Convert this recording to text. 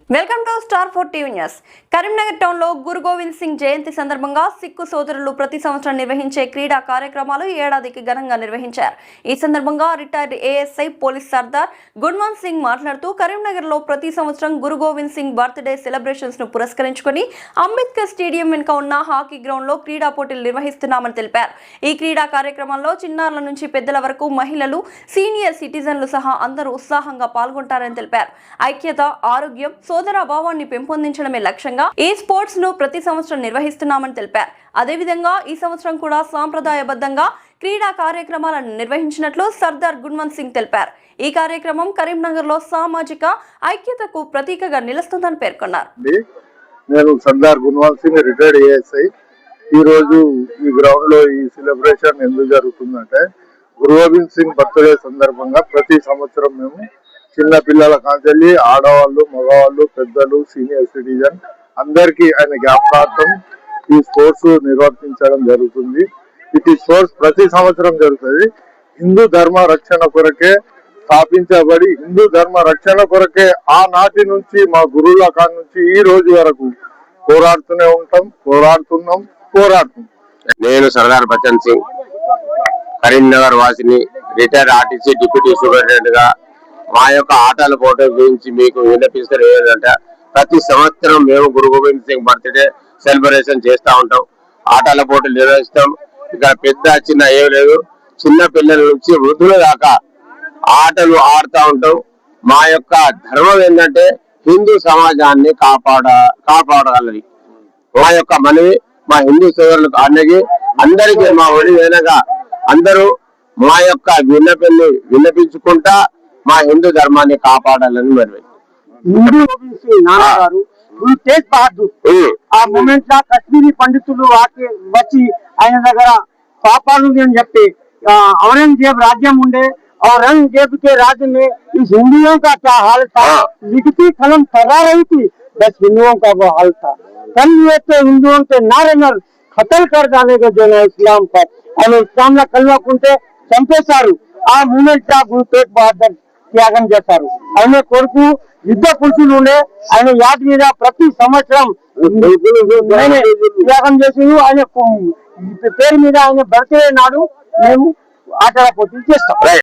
Welcome to star 4 TV news. Karimnagar town లో గురు గోవింద్ సింగ్ జయంతి సందర్భంగా సిక్కు సోదరులు ప్రతి సంవత్సరం నిర్వహించే క్రీడా కార్యక్రమాలు ఏడాదికి ఘనంగా నిర్వహించారు. ఈ సందర్భంగా retired ASI police Sardar Gunwant Singh మాట్లాడుతూ కరీంనగర్ లో ప్రతి సంవత్సరం గురు గోవింద్ సింగ్ బర్త్డే సెలబ్రేషన్స్ ను పురస్కరించుకొని అంబేద్కర్ స్టేడియం వెనుక ఉన్న హాకీ గ్రౌండ్ లో క్రీడా పోటీలు నిర్వహిస్తున్నామని తెలిపారు. ఈ క్రీడా కార్యక్రమంలో చిన్నారుల నుంచి పెద్దల వరకు మహిళలు, సీనియర్ సిటిజన్లు సహా అందరూ ఉత్సాహంగా పాల్గొంటారని తెలిపారు. ఐక్యత, ఆరోగ్యం, సోదర భావాన్ని పెంపొందించడమే లక్ష్యంగా ఈ స్పోర్ట్స్ ను ప్రతి సంవత్సరం నిర్వహిస్తున్నామని తెలిపారు. అదేవిధంగా ఈ సంవత్సరం కూడా సాంప్రదాయబద్ధంగా క్రీడా కార్యక్రమాలను నిర్వహించినట్లు సర్దార్ గుణవంత్ సింగ్ తెలిపారు. ఈ కార్యక్రమం కరీంనగర్ లో సామాజిక ఐక్యతకు ప్రతీకగా నిలుస్తుందని పేర్కొన్నారు. నేను సర్దార్ గుణవంత్ సింగ్, రిటైర్డ్ ఏఎస్ఐ. ఈ రోజు ఈ గ్రౌండ్ లో ఈ సెలబ్రేషన్ ఎందుకు జరుగుతుందంటే, గురు గోవింద్ సింగ్ బర్త్డే సందర్భంగా ప్రతి సంవత్సరం మేము చిన్న పిల్లల కాంచెల్లి ఆడవాళ్ళు, మగవాళ్ళు, పెద్దలు, సీనియర్ సిటిజన్ అందరికీ ఆయన జ్ఞాపకార్థం ఈ స్పోర్ట్స్ నిర్వర్తించడం జరుగుతుంది. ఈ స్పోర్ట్స్ ప్రతి సంవత్సరం జరుగుతుంది. హిందూ ధర్మ రక్షణ కొరకే స్థాపించబడి, హిందూ ధర్మ రక్షణ కొరకే ఆనాటి నుంచి మా గురువుల కాడి నుంచి ఈ రోజు వరకు పోరాడుతున్నాం. నేను సర్దార్ బచ్చన్ సింగ్, కరీంనగర్ వాసిని, రిటైర్డ్ ఆర్టీసీ డిప్యూటీ సూపరింటెండెంట్ గా మా యొక్క ఆటల పోటీ గురించి మీకు విన్నపిస్తారు. ఏంటంటే, ప్రతి సంవత్సరం మేము గురు గోవింద్ సింగ్ బర్త్డే సెలబ్రేషన్ చేస్తూ ఉంటాం. ఆటల పోటీలు నిర్వహిస్తాం. ఇక్కడ పెద్ద చిన్న ఏం లేదు, చిన్న పిల్లల నుంచి వృద్ధుల దాకా ఆటలు ఆడుతూ ఉంటాం. మా యొక్క ధర్మం ఏంటంటే హిందూ సమాజాన్ని కాపాడాలి. మా యొక్క మనవి మా హిందూ సోదరులకు అందరికీ మా ఒడి వెనక అందరూ మా యొక్క విన్నపించుకుంటా మా హిందూ ధర్మాన్ని కాపాడాలని మరి నాన్నగారు తేజ్ బహదూర్ ఆ మూమెంట్ లా కశ్మీరీ పండితులు వచ్చి ఆయన దగ్గర కాపాడు అని చెప్పి औरंगजेब राज्य ఉండే औरंगजेब के राज्य में इस हिंदुओं का क्या हाल था, लिखती कलम फैला रही थी, बस हिंदुओं का वो हाल था. कल ये तो हिंदुओं के नारे नर खत्म कर डाले जो है इस्लाम पर और इस्लाम ला कलवा कुंटे చంపేశారు. ఆ మూమెంట్ లా గురు తేజ్ బహదూర్ త్యాగం చేశారు. ఆయన కొడుకు యుద్ధ పురుషులు ఉండే, ఆయన యాద్ మీద ప్రతి సంవత్సరం త్యాగం చేసి ఆయన పేరు మీద ఆయన బర్త్డే నాడు మేము ఆటల పోటీలు చేస్తాం.